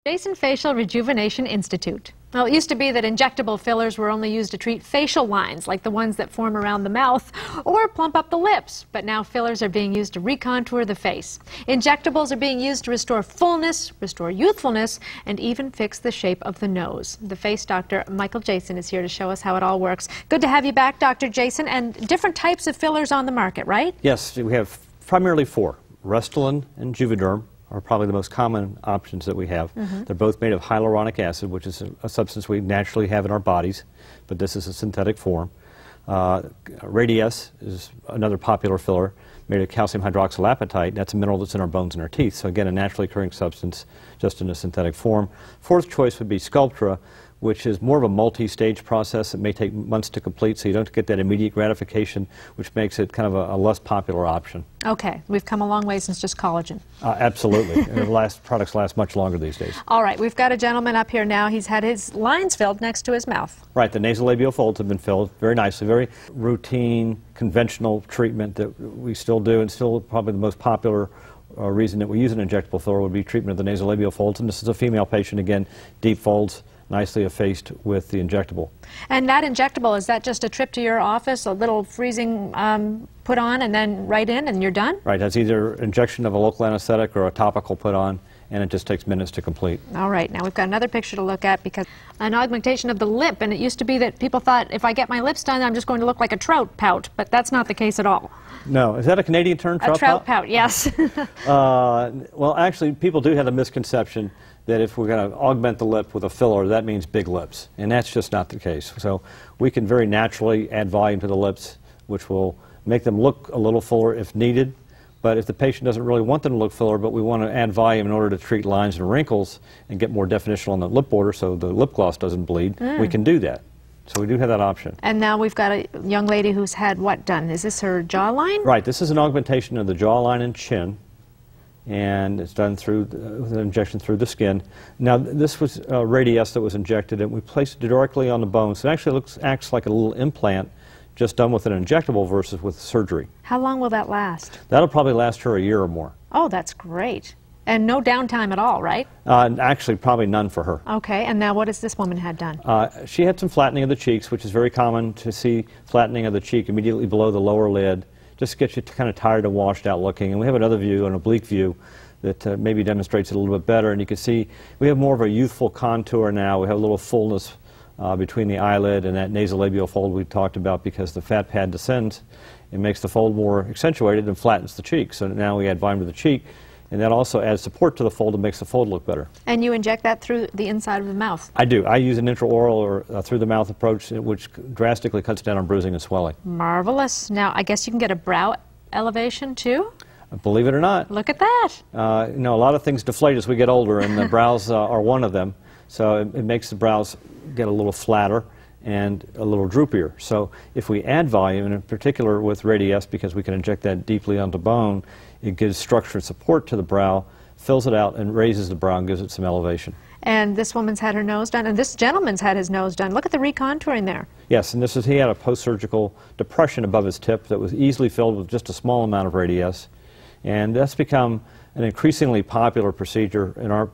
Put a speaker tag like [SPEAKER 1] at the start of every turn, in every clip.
[SPEAKER 1] Jason Facial Rejuvenation Institute. Well, it used to be that injectable fillers were only used to treat facial lines, like the ones that form around the mouth, or plump up the lips. But now fillers are being used to recontour the face. Injectables are being used to restore fullness, restore youthfulness, and even fix the shape of the nose. The face doctor, Michael Jason, is here to show us how it all works. Good to have you back, Dr. Jason, and different types of fillers on the market, right?
[SPEAKER 2] Yes, we have primarily four. Restylane and Juvederm are probably the most common options that we have. They're both made of hyaluronic acid, which is a substance we naturally have in our bodies, but this is a synthetic form. Radiesse is another popular filler made of calcium hydroxylapatite. That's a mineral that's in our bones and our teeth. So again, a naturally occurring substance, just in a synthetic form. Fourth choice would be Sculptra, which is more of a multi-stage process that may take months to complete, so you don't get that immediate gratification, which makes it kind of a less popular option.
[SPEAKER 1] Okay, we've come a long way since just collagen.
[SPEAKER 2] Absolutely. And products last much longer these days.
[SPEAKER 1] All right, we've got a gentleman up here now. He's had his lines filled next to his mouth.
[SPEAKER 2] Right, the nasolabial folds have been filled very nicely. Very routine, conventional treatment that we still do, and still probably the most popular reason that we use an injectable filler would be treatment of the nasolabial folds. And this is a female patient, again, deep folds, nicely effaced with the injectable. And
[SPEAKER 1] that injectable, is that just a trip to your office, a little freezing put on and then right in and you're done?
[SPEAKER 2] Right, that's either injection of a local anesthetic or a topical put on, and it just takes minutes to complete.
[SPEAKER 1] All right, now we've got another picture to look at, because an augmentation of the lip, and it used to be that people thought if I get my lips done I'm just going to look like a trout pout, but that's not the case at all.
[SPEAKER 2] No, is that a Canadian term, trout pout?
[SPEAKER 1] A trout pout, yes.
[SPEAKER 2] Well, actually, people do have a misconception that if we're going to augment the lip with a filler, that means big lips, and that's just not the case. So we can very naturally add volume to the lips, which will make them look a little fuller if needed. But if the patient doesn't really want them to look fuller, but we want to add volume in order to treat lines and wrinkles and get more definition on the lip border so the lip gloss doesn't bleed, we can do that. So we do have that option.
[SPEAKER 1] And now we've got a young lady who's had what done? Is this her jawline?
[SPEAKER 2] Right. This is an augmentation of the jawline and chin, and it's done through with an injection through the skin. Now, this was Radiesse that was injected, and we placed it directly on the bone. So it actually acts like a little implant, just done with an injectable versus with surgery.
[SPEAKER 1] How long will that last?
[SPEAKER 2] That'll probably last her a year or more.
[SPEAKER 1] Oh, that's great. And no downtime at all, right?
[SPEAKER 2] Actually, probably none for her.
[SPEAKER 1] Okay, and now what has this woman had done?
[SPEAKER 2] She had some flattening of the cheeks, which is very common to see flattening of the cheek immediately below the lower lid. Just gets you kind of tired and washed out looking. And we have another view, an oblique view, that maybe demonstrates it a little bit better. And you can see we have more of a youthful contour now. We have a little fullness between the eyelid and that nasolabial fold we talked about, because the fat pad descends. It makes the fold more accentuated and flattens the cheek. So now we add volume to the cheek, and that also adds support to the fold and makes the fold look better.
[SPEAKER 1] And you inject that through the inside of the mouth?
[SPEAKER 2] I do. I use an intraoral or through the mouth approach, which drastically cuts down on bruising and swelling.
[SPEAKER 1] Marvelous. Now, I guess you can get a brow elevation too?
[SPEAKER 2] Believe it or not.
[SPEAKER 1] Look at that.
[SPEAKER 2] You know, a lot of things deflate as we get older, and the brows are one of them. So it makes the brows get a little flatter and a little droopier. So if we add volume, and in particular with Radiesse, because we can inject that deeply onto bone, it gives structure and support to the brow, fills it out, and raises the brow and gives it some elevation.
[SPEAKER 1] And this woman's had her nose done, and this gentleman's had his nose done. Look at the recontouring there.
[SPEAKER 2] Yes, and he had a post-surgical depression above his tip that was easily filled with just a small amount of Radiesse. And that's become an increasingly popular procedure in our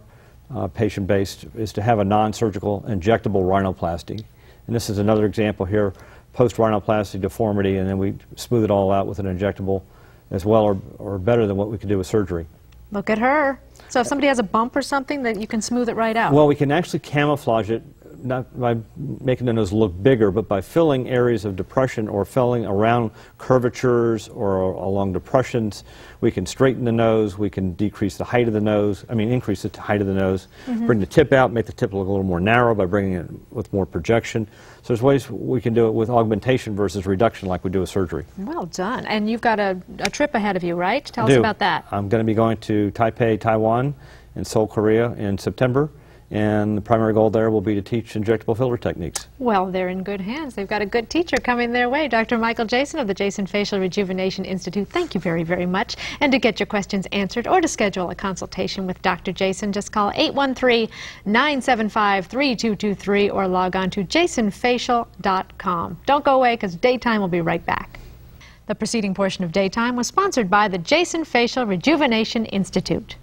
[SPEAKER 2] patient base, is to have a non-surgical injectable rhinoplasty. And this is another example here, post-rhinoplasty deformity, and then we smooth it all out with an injectable as well or better than what we could do with surgery.
[SPEAKER 1] Look at her. So if somebody has a bump or something, that you can smooth it right out?
[SPEAKER 2] Well, we can actually camouflage it, not by making the nose look bigger, but by filling areas of depression or filling around curvatures or along depressions. We can straighten the nose, we can decrease the height of the nose, increase the height of the nose, bring the tip out, make the tip look a little more narrow by bringing it with more projection. So there's ways we can do it with augmentation versus reduction like we do with surgery.
[SPEAKER 1] Well done. And you've got a trip ahead of you, right? Tell us about that.
[SPEAKER 2] I'm going to be going to Taipei, Taiwan, and Seoul, Korea in September. And the primary goal there will be to teach injectable filler techniques.
[SPEAKER 1] Well, they're in good hands. They've got a good teacher coming their way. Dr. Michael Jason of the Jason Facial Rejuvenation Institute, thank you very, very much. And to get your questions answered or to schedule a consultation with Dr. Jason, just call 813-975-3223 or log on to jasonfacial.com. Don't go away, because Daytime will be right back. The preceding portion of Daytime was sponsored by the Jason Facial Rejuvenation Institute.